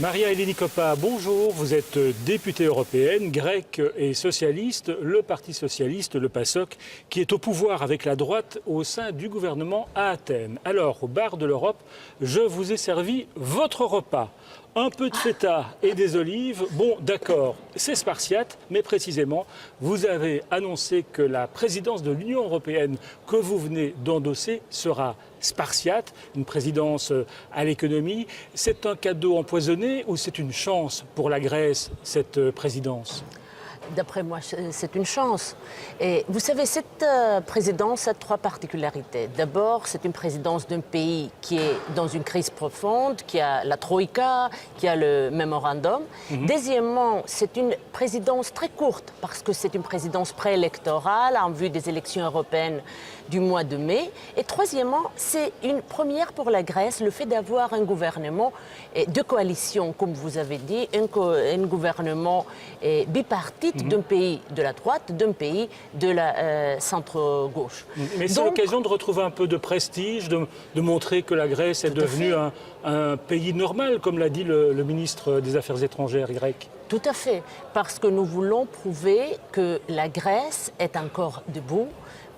Maria Eleni Coppa, bonjour. Vous êtes députée européenne, grecque et socialiste, le Parti socialiste, le PASOK, qui est au pouvoir avec la droite au sein du gouvernement à Athènes. Alors, au bar de l'Europe, je vous ai servi votre repas. Un peu de feta et des olives, bon d'accord, c'est spartiate, mais précisément, vous avez annoncé que la présidence de l'Union européenne que vous venez d'endosser sera spartiate, une présidence à l'économie. C'est un cadeau empoisonné ou c'est une chance pour la Grèce, cette présidence ? D'après moi, c'est une chance. Et vous savez, cette présidence a trois particularités. D'abord, c'est une présidence d'un pays qui est dans une crise profonde, qui a la Troïka, qui a le mémorandum. Deuxièmement, c'est une présidence très courte, parce que c'est une présidence préélectorale en vue des élections européennes du mois de mai. Et troisièmement, c'est une première pour la Grèce, le fait d'avoir un gouvernement de coalition, comme vous avez dit, un gouvernement bipartite, d'un pays de la droite, d'un pays de la centre-gauche. Mais c'est l'occasion de retrouver un peu de prestige, de montrer que la Grèce est devenue un pays normal, comme l'a dit le ministre des Affaires étrangères grec. Tout à fait, parce que nous voulons prouver que la Grèce est encore debout,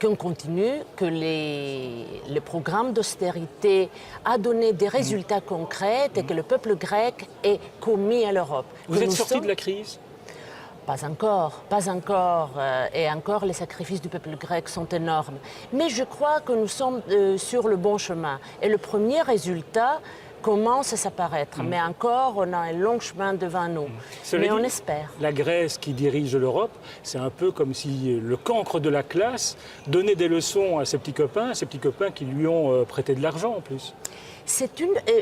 qu'on continue, que le programme d'austérité a donné des résultats concrets et que le peuple grec est commis à l'Europe. Vous êtes sorti de la crise ? Pas encore, pas encore. Et encore, les sacrifices du peuple grec sont énormes. Mais je crois que nous sommes sur le bon chemin. Et le premier résultat commence à s'apparaître. Mais encore, on a un long chemin devant nous. Mais on espère. La Grèce qui dirige l'Europe, c'est un peu comme si le cancre de la classe donnait des leçons à ses petits copains qui lui ont prêté de l'argent en plus.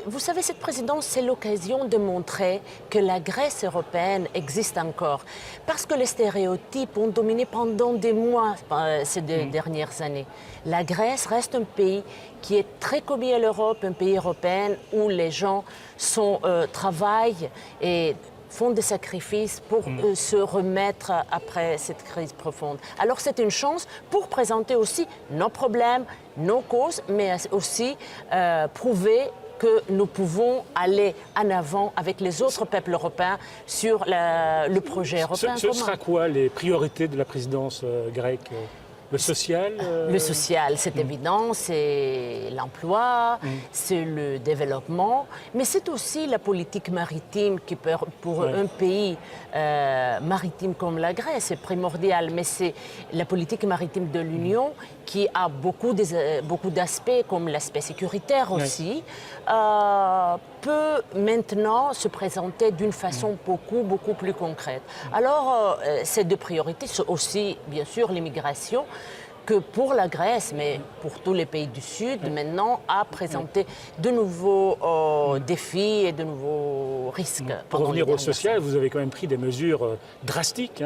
Vous savez, cette présidence, c'est l'occasion de montrer que la Grèce européenne existe encore. Parce que les stéréotypes ont dominé pendant des mois ces dernières années. La Grèce reste un pays qui est très commis à l'Europe, un pays européen où les gens travaillent et font des sacrifices pour se remettre après cette crise profonde. Alors c'est une chance pour présenter aussi nos problèmes, nos causes, mais aussi prouver que nous pouvons aller en avant avec les autres peuples européens sur le projet européen Ce commun. sera quoi les priorités de la présidence grecque ? Le social Le social, c'est évident, c'est l'emploi, c'est le développement, mais c'est aussi la politique maritime qui, pour un pays maritime comme la Grèce, est primordial. Mais c'est la politique maritime de l'Union qui a beaucoup d'aspects, comme l'aspect sécuritaire aussi, peut maintenant se présenter d'une façon beaucoup plus concrète. Alors, ces deux priorités sont aussi, bien sûr, l'immigration, que pour la Grèce, mais pour tous les pays du Sud, maintenant, a présenté de nouveaux défis et de nouveaux risques. Pour revenir au social, vous avez quand même pris des mesures drastiques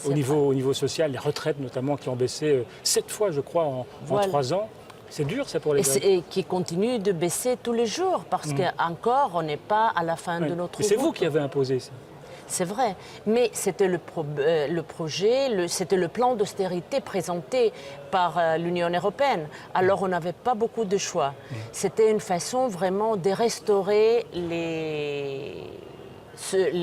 au niveau social, les retraites notamment qui ont baissé 7 fois, je crois, en 3 ans. C'est dur, ça, pour les Grecs. Et qui continue de baisser tous les jours, parce qu'encore, on n'est pas à la fin de notre route. C'est vous qui avez imposé ça. C'est vrai, mais c'était le projet, c'était le plan d'austérité présenté par l'Union européenne. Alors on n'avait pas beaucoup de choix. C'était une façon vraiment de restaurer les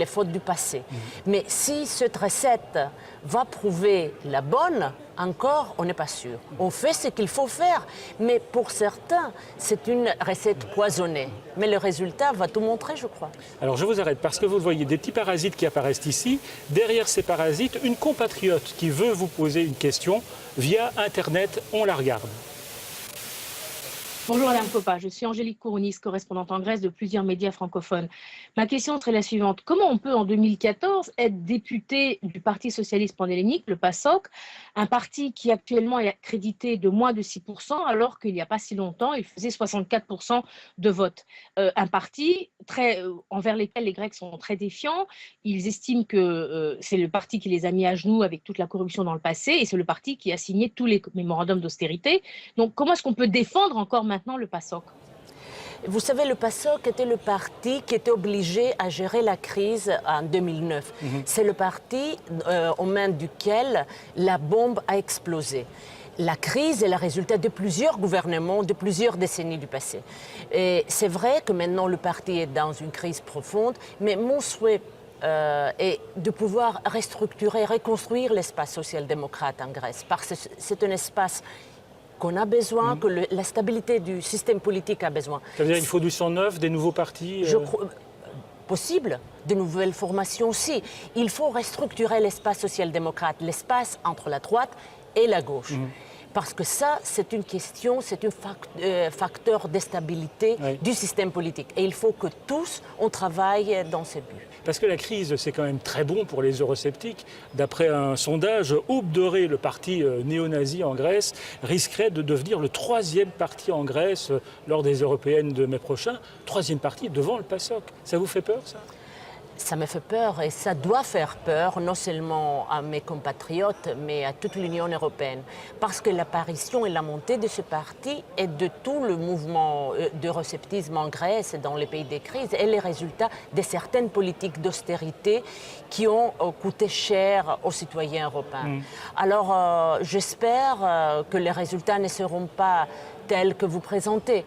fautes du passé. Mais si cette recette va prouver la bonne, encore, on n'est pas sûr. On fait ce qu'il faut faire, mais pour certains, c'est une recette poisonnée. Mais le résultat va tout montrer, je crois. Alors je vous arrête, parce que vous voyez des petits parasites qui apparaissent ici. Derrière ces parasites, une compatriote qui veut vous poser une question via Internet. On la regarde. Bonjour Madame Coppa, je suis Angélique Kourounis, correspondante en Grèce de plusieurs médias francophones. Ma question serait la suivante. Comment on peut en 2014 être député du Parti socialiste panhellénique, le PASOK, un parti qui actuellement est crédité de moins de 6%, alors qu'il n'y a pas si longtemps, il faisait 64% de vote. Un parti envers lequel les Grecs sont très défiants. Ils estiment que c'est le parti qui les a mis à genoux avec toute la corruption dans le passé et c'est le parti qui a signé tous les mémorandums d'austérité. Donc comment est-ce qu'on peut défendre encore maintenant le PASOK ? Vous savez, le PASOK était le parti qui était obligé à gérer la crise en 2009. C'est le parti aux mains duquel la bombe a explosé. la crise est le résultat de plusieurs gouvernements, de plusieurs décennies du passé. Et c'est vrai que maintenant le parti est dans une crise profonde, mais mon souhait est de pouvoir restructurer, reconstruire l'espace social-démocrate en Grèce, parce que c'est un espace qu'on a besoin, que la stabilité du système politique a besoin. Ça veut dire qu'il faut du sang neuf, des nouveaux partis Je crois possible, de nouvelles formations aussi. Il faut restructurer l'espace social-démocrate, l'espace entre la droite et la gauche. Parce que ça, c'est une question, c'est un facteur de stabilité du système politique. Et il faut que tous, on travaille dans ces buts. Parce que la crise, c'est quand même très bon pour les eurosceptiques. D'après un sondage, Aube Dorée, le parti néo-nazi en Grèce, risquerait de devenir le 3e parti en Grèce lors des européennes de mai prochain. 3e parti devant le PASOK. Ça vous fait peur, ça ? Ça me fait peur et ça doit faire peur non seulement à mes compatriotes mais à toute l'Union européenne parce que l'apparition et la montée de ce parti et de tout le mouvement d'eurosceptisme en Grèce et dans les pays des crises est le résultat de certaines politiques d'austérité qui ont coûté cher aux citoyens européens. Alors j'espère que les résultats ne seront pas tels que vous présentez.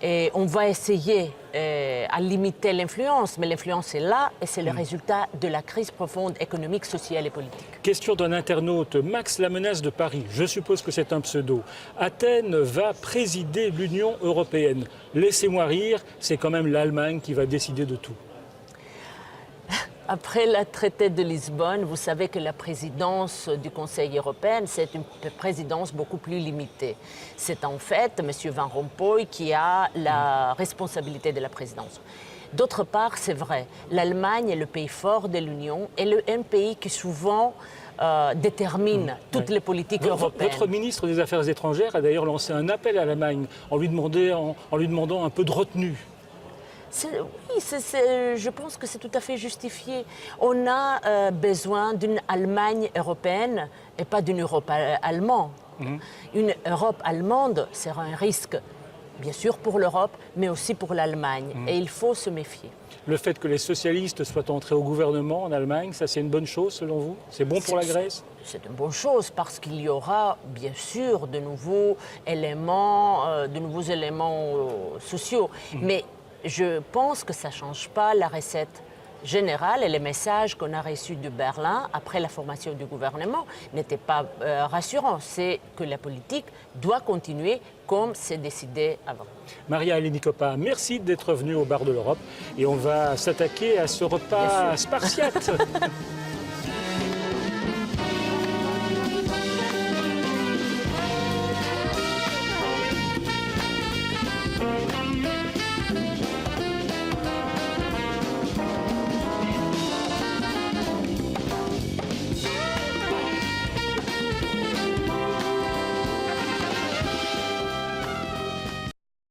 Et on va essayer à limiter l'influence, mais l'influence est là et c'est le résultat de la crise profonde économique, sociale et politique. Question d'un internaute, Max la menace de Paris, je suppose que c'est un pseudo. Athènes va présider l'Union européenne. Laissez-moi rire, c'est quand même l'Allemagne qui va décider de tout. Après le traité de Lisbonne, vous savez que la présidence du Conseil européen, c'est une présidence beaucoup plus limitée. C'est en fait M. Van Rompuy qui a la responsabilité de la présidence. D'autre part, c'est vrai, l'Allemagne est le pays fort de l'Union et un pays qui souvent détermine toutes les politiques européennes. Votre ministre des Affaires étrangères a d'ailleurs lancé un appel à l'Allemagne en lui demandant un peu de retenue. Oui, je pense que c'est tout à fait justifié. On a besoin d'une Allemagne européenne et pas d'une Europe allemande. Une Europe allemande sera un risque, bien sûr pour l'Europe, mais aussi pour l'Allemagne. Et il faut se méfier. Le fait que les socialistes soient entrés au gouvernement en Allemagne, ça c'est une bonne chose selon vous? C'est bon pour la Grèce? C'est une bonne chose parce qu'il y aura bien sûr de nouveaux éléments sociaux. Mais je pense que ça ne change pas la recette générale et les messages qu'on a reçus de Berlin après la formation du gouvernement n'étaient pas rassurants. C'est que la politique doit continuer comme c'est décidé avant. Maria Eleni-Coppa, merci d'être venue au Bar de l'Europe et on va s'attaquer à ce repas spartiate.